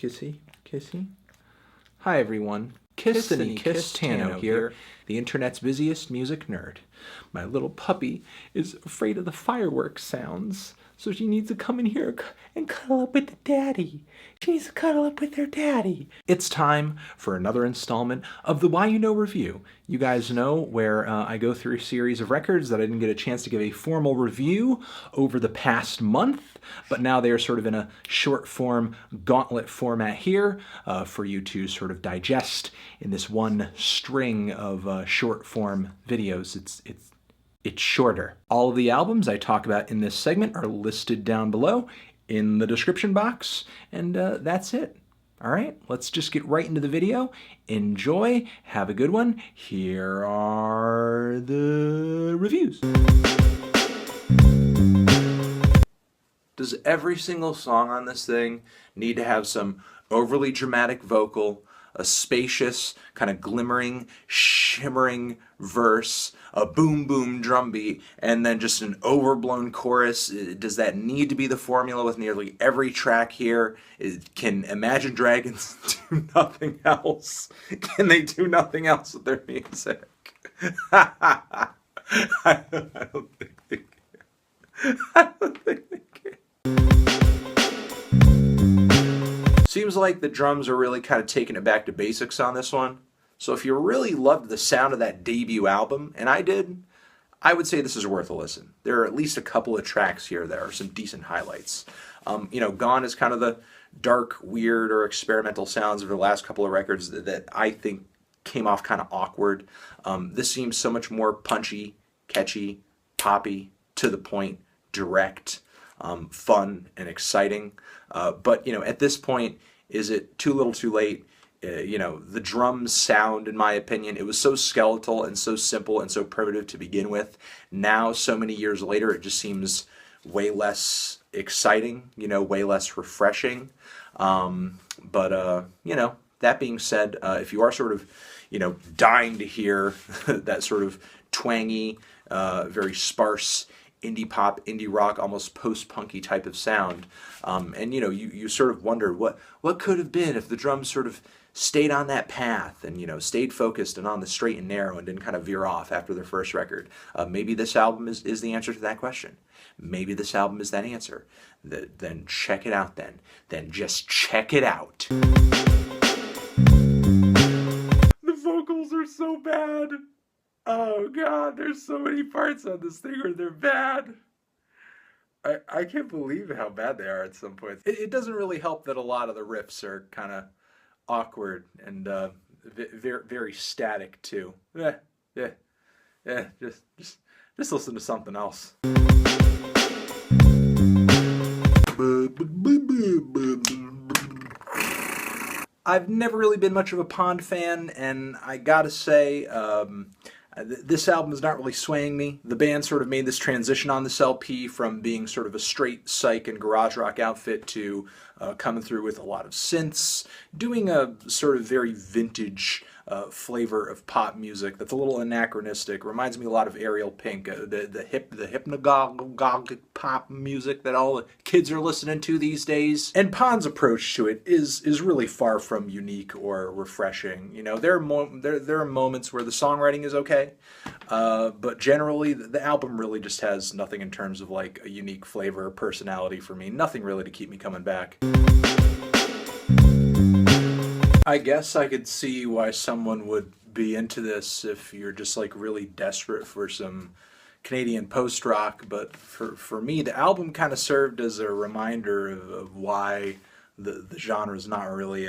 Kissy, kissy. Hi everyone, Kissany Kistano here, the internet's busiest music nerd. My little puppy is afraid of the fireworks sounds, so she needs to come in here and cuddle up with the daddy. She needs to cuddle up with her daddy. It's time for another installment of the Why You Know Review. You guys know where I go through a series of records that I didn't get a chance to give a formal review over the past month, but now they are sort of in a short form gauntlet format here for you to sort of digest in this one string of short form videos. It's shorter. All of the albums I talk about in this segment are listed down below in the description box, and that's it. All right, let's just get right into the video. Enjoy, have a good one. Here are the reviews. Does every single song on this thing need to have some overly dramatic vocal, a spacious, kind of glimmering, shimmering verse, a boom boom drum beat, and then just an overblown chorus? Does that need to be the formula with nearly every track here? Can Imagine Dragons do nothing else? Can they do nothing else with their music? I don't think they can. I don't think they can. Seems like the drums are really kind of taking it back to basics on this one. So if you really loved the sound of that debut album, and I did, I would say this is worth a listen. There are at least a couple of tracks here that are some decent highlights. Gone is kind of the dark, weird, or experimental sounds of the last couple of records that I think came off kind of awkward. This seems so much more punchy, catchy, poppy, to the point, direct, fun, and exciting. But at this point, is it too little too late? The drums sound, in my opinion, it was so skeletal and so simple and so primitive to begin with. Now, so many years later, it just seems way less exciting, way less refreshing. That being said, if you are sort of, dying to hear that sort of twangy, very sparse indie pop, indie rock, almost post-punky type of sound, and you sort of wonder what could have been if the drums sort of stayed on that path and stayed focused and on the straight and narrow and didn't kind of veer off after their first record. Maybe this album is the answer to that question. Maybe this album is that answer. Then check it out then just check it out. The vocals are so bad. Oh god, there's so many parts on this thing where they're bad. I can't believe how bad they are at some points. It doesn't really help that a lot of the riffs are kind of awkward and very, very static too. Just listen to something else. I've never really been much of a Pond fan, and I gotta say, this album is not really swaying me. The band sort of made this transition on this LP from being sort of a straight psych and garage rock outfit to coming through with a lot of synths, doing a sort of very vintage flavor of pop music that's a little anachronistic. Reminds me a lot of Ariel Pink, the hypnagogic pop music that all the kids are listening to these days. And Pond's approach to it is really far from unique or refreshing. There are moments where the songwriting is okay, but generally the album really just has nothing in terms of like a unique flavor or personality for me. Nothing really to keep me coming back. I guess I could see why someone would be into this if you're just like really desperate for some Canadian post-rock, but for me, the album kind of served as a reminder of why the genre is not really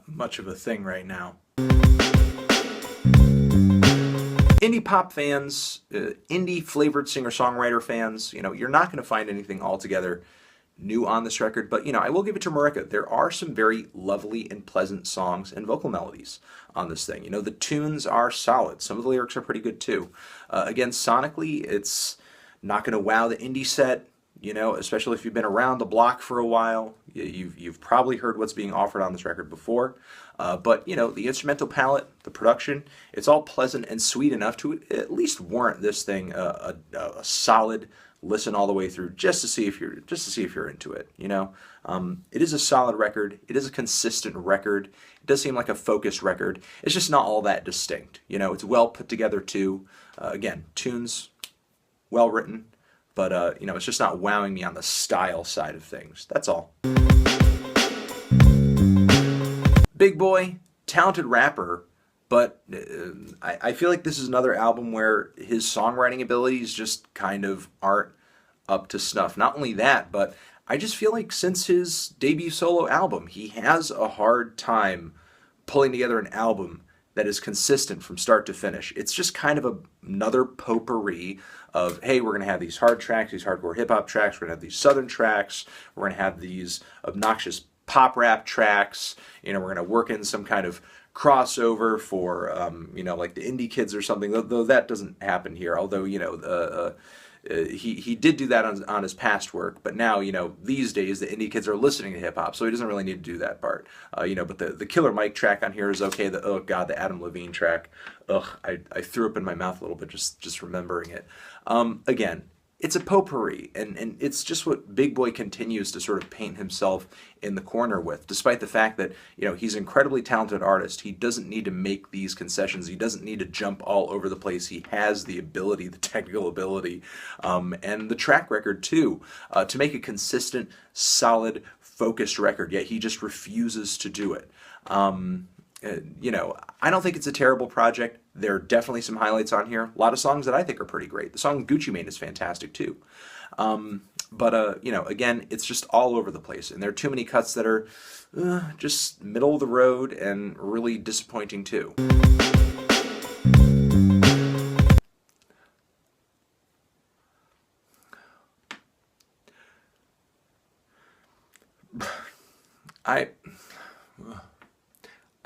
much of a thing right now. Indie pop fans, indie flavored singer-songwriter fans, you're not going to find anything altogether new on this record, but I will give it to Marika. There are some very lovely and pleasant songs and vocal melodies on this thing. The tunes are solid. Some of the lyrics are pretty good too. Again, sonically, it's not going to wow the indie set, especially if you've been around the block for a while. You've probably heard what's being offered on this record before. But the instrumental palette, the production, it's all pleasant and sweet enough to at least warrant this thing a solid listen all the way through just to see if you're into it. You know, it is a solid record. It is a consistent record. It does seem like a focused record. It's just not all that distinct. You know, it's well put together too. Again, tunes well written, but you know, it's just not wowing me on the style side of things. That's all. Big Boy, talented rapper, but I feel like this is another album where his songwriting abilities just kind of aren't up to snuff. Not only that, but I just feel like since his debut solo album, he has a hard time pulling together an album that is consistent from start to finish. It's just kind of another potpourri of, hey, we're going to have these hard tracks, these hardcore hip-hop tracks, we're going to have these southern tracks, we're going to have these obnoxious pop rap tracks, you know, we're going to work in some kind of crossover for, you know, like the indie kids or something, though that doesn't happen here, although, you know, he did do that on his past work, but now, you know, these days the indie kids are listening to hip hop, so he doesn't really need to do that part. You know, but the Killer Mike track on here is okay. Oh god, the Adam Levine track, ugh, I threw up in my mouth a little bit just remembering it. Again, it's a potpourri, and it's just what Big Boy continues to sort of paint himself in the corner with, despite the fact that, you know, he's an incredibly talented artist. He doesn't need to make these concessions. He doesn't need to jump all over the place. He has the ability, the technical ability, and the track record too, to make a consistent, solid, focused record, yet he just refuses to do it. You know, I don't think it's a terrible project. There are definitely some highlights on here. A lot of songs that I think are pretty great. The song Gucci Mane is fantastic too. But you know, again, it's just all over the place. And there are too many cuts that are just middle of the road and really disappointing too.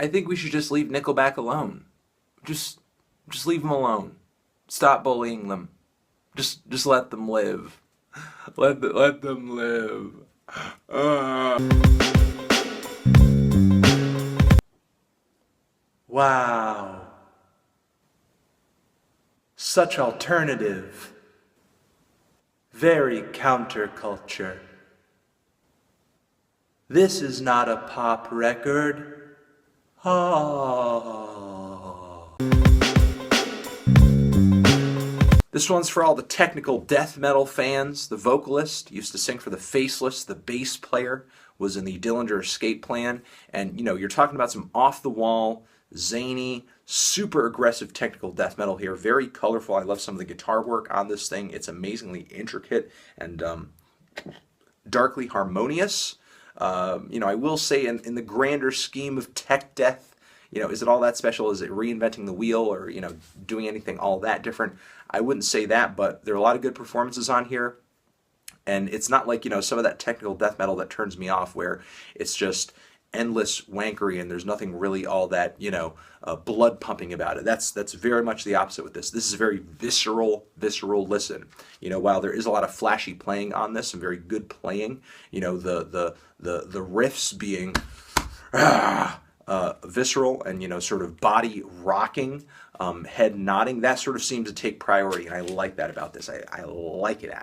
I think we should just leave Nickelback alone. Just leave them alone. Stop bullying them. Just let them live. Let them live. Wow. Such alternative. Very counterculture. This is not a pop record. Oh. This one's for all the technical death metal fans. The vocalist used to sing for the Faceless. The bass player was in the Dillinger Escape Plan. And, you know, you're talking about some off-the-wall, zany, super aggressive technical death metal here. Very colorful. I love some of the guitar work on this thing. It's amazingly intricate and darkly harmonious. You know, I will say in the grander scheme of tech death, you know, is it all that special? Is it reinventing the wheel or, you know, doing anything all that different? I wouldn't say that, but there are a lot of good performances on here. And it's not like, you know, some of that technical death metal that turns me off where it's just endless wankery and there's nothing really all that, you know, blood pumping about it. That's very much the opposite with this. This is a very visceral listen. You know, while there is a lot of flashy playing on this, some very good playing, you know, the riffs being visceral and, you know, sort of body rocking, head nodding, that sort of seems to take priority, and I like that about this. I like it.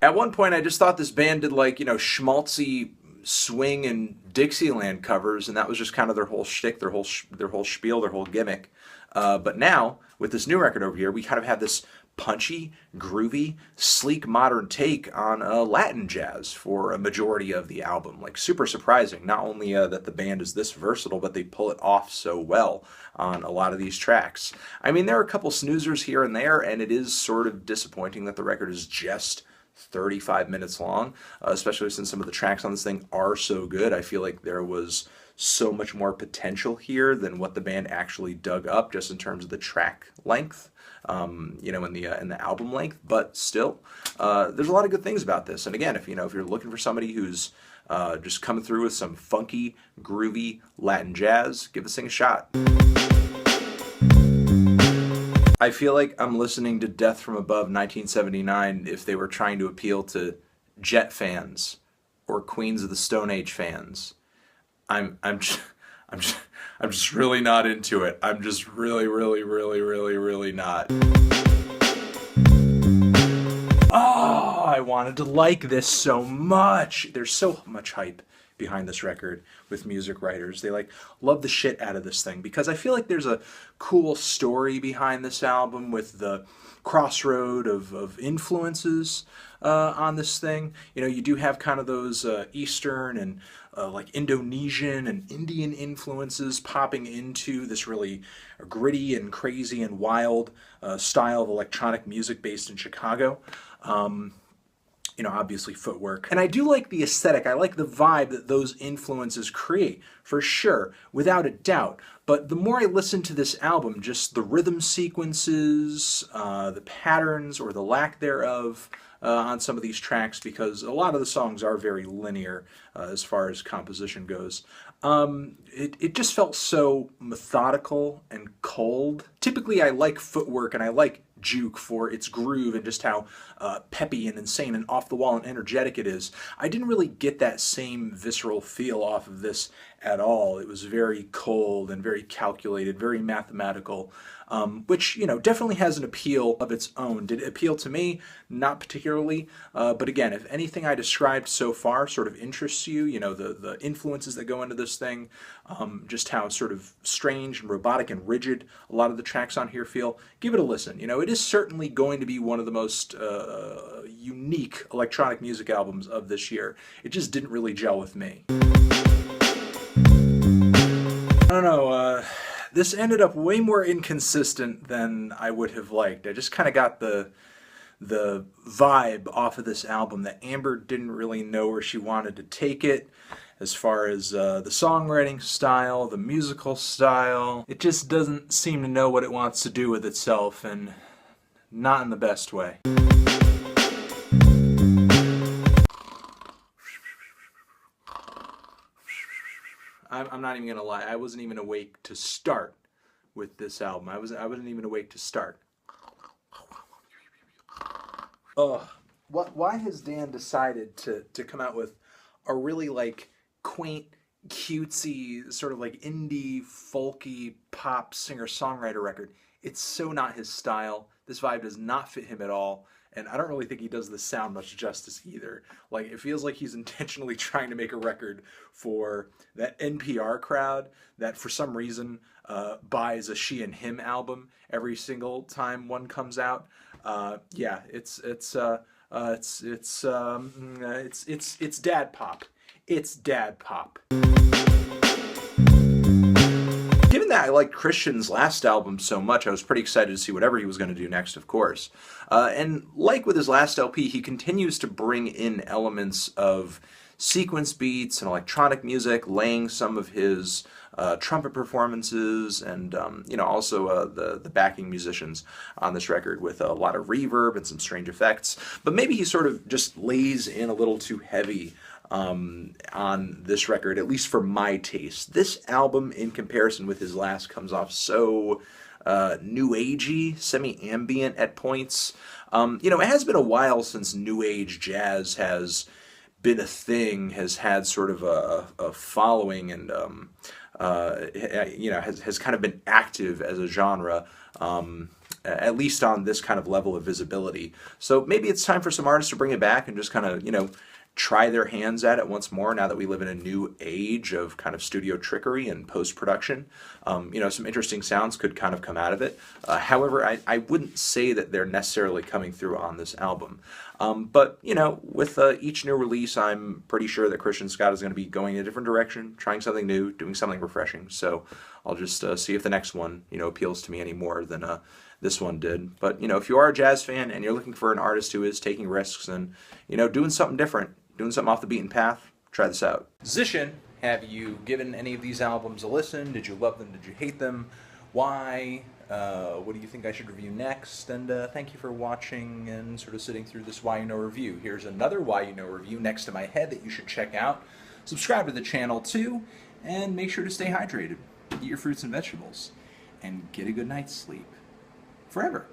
At one point, I just thought this band did, like, you know, schmaltzy swing and Dixieland covers, and that was just kind of their whole shtick, their whole spiel, their whole gimmick. But now, with this new record over here, we kind of have this punchy, groovy, sleek, modern take on Latin jazz for a majority of the album. Like, super surprising. Not only that the band is this versatile, but they pull it off so well on a lot of these tracks. I mean, there are a couple snoozers here and there, and it is sort of disappointing that the record is just 35 minutes long, especially since some of the tracks on this thing are so good. I feel like there was so much more potential here than what the band actually dug up, just in terms of the track length, you know, in the album length. But still, there's a lot of good things about this. And again, if you're looking for somebody who's just coming through with some funky, groovy Latin jazz, give this thing a shot. I feel like I'm listening to Death from Above 1979 if they were trying to appeal to Jet fans or Queens of the Stone Age fans. I'm just really not into it. I'm just really not. I wanted to like this so much. There's so much hype behind this record with music writers. They like love the shit out of this thing because I feel like there's a cool story behind this album with the crossroad of influences on this thing. You know, you do have kind of those Eastern and like Indonesian and Indian influences popping into this really gritty and crazy and wild style of electronic music based in Chicago. You know, obviously footwork. And I do like the aesthetic. I like the vibe that those influences create, for sure, without a doubt. But the more I listen to this album, just the rhythm sequences, the patterns or the lack thereof on some of these tracks, because a lot of the songs are very linear as far as composition goes. It just felt so methodical and cold. Typically I like footwork and I like Juke for its groove and just how peppy and insane and off the wall and energetic it is. I didn't really get that same visceral feel off of this at all. It was very cold and very calculated, very mathematical, which, you know, definitely has an appeal of its own. Did it appeal to me? Not particularly, but again, if anything I described so far sort of interests you, you know, the influences that go into this thing, just how sort of strange and robotic and rigid a lot of the tracks on here feel, give it a listen. You know, it is certainly going to be one of the most unique electronic music albums of this year. It just didn't really gel with me. I don't know, this ended up way more inconsistent than I would have liked. I just kind of got the vibe off of this album that Amber didn't really know where she wanted to take it as far as the songwriting style, the musical style. It just doesn't seem to know what it wants to do with itself, and not in the best way. I'm not even gonna lie, I wasn't even awake to start with this album. I wasn't even awake to start. Why has Dan decided to come out with a really like quaint, cutesy, sort of like indie, folky, pop singer-songwriter record? It's so not his style. This vibe does not fit him at all. And I don't really think he does the sound much justice either. Like, it feels like he's intentionally trying to make a record for that NPR crowd that for some reason buys a She and Him album every single time one comes out. Yeah, it's dad pop. It's dad pop. Given that I liked Christian's last album so much, I was pretty excited to see whatever he was going to do next, of course. And like with his last LP, he continues to bring in elements of sequence beats and electronic music, laying some of his trumpet performances and you know, also the backing musicians on this record with a lot of reverb and some strange effects. But maybe he sort of just lays in a little too heavy on this record, at least for my taste. This album, in comparison with his last, comes off so new agey, semi-ambient at points. You know, it has been a while since new age jazz has been a thing, has had sort of a following, and you know, has kind of been active as a genre. At least on this kind of level of visibility. So maybe it's time for some artists to bring it back and just kind of, you know, try their hands at it once more now that we live in a new age of kind of studio trickery and post-production. You know, some interesting sounds could kind of come out of it. However, I wouldn't say that they're necessarily coming through on this album. But, you know, with each new release, I'm pretty sure that Christian Scott is going to be going in a different direction, trying something new, doing something refreshing. So I'll just see if the next one, you know, appeals to me any more than this one did. But, you know, if you are a jazz fan and you're looking for an artist who is taking risks and, you know, doing something different, doing something off the beaten path, try this out. Zishin, have you given any of these albums a listen? Did you love them? Did you hate them? Why? What do you think I should review next? And thank you for watching and sort of sitting through this Why You Know review. Here's another Why You Know review next to my head that you should check out. Subscribe to the channel too, and make sure to stay hydrated. Eat your fruits and vegetables, and get a good night's sleep. Forever.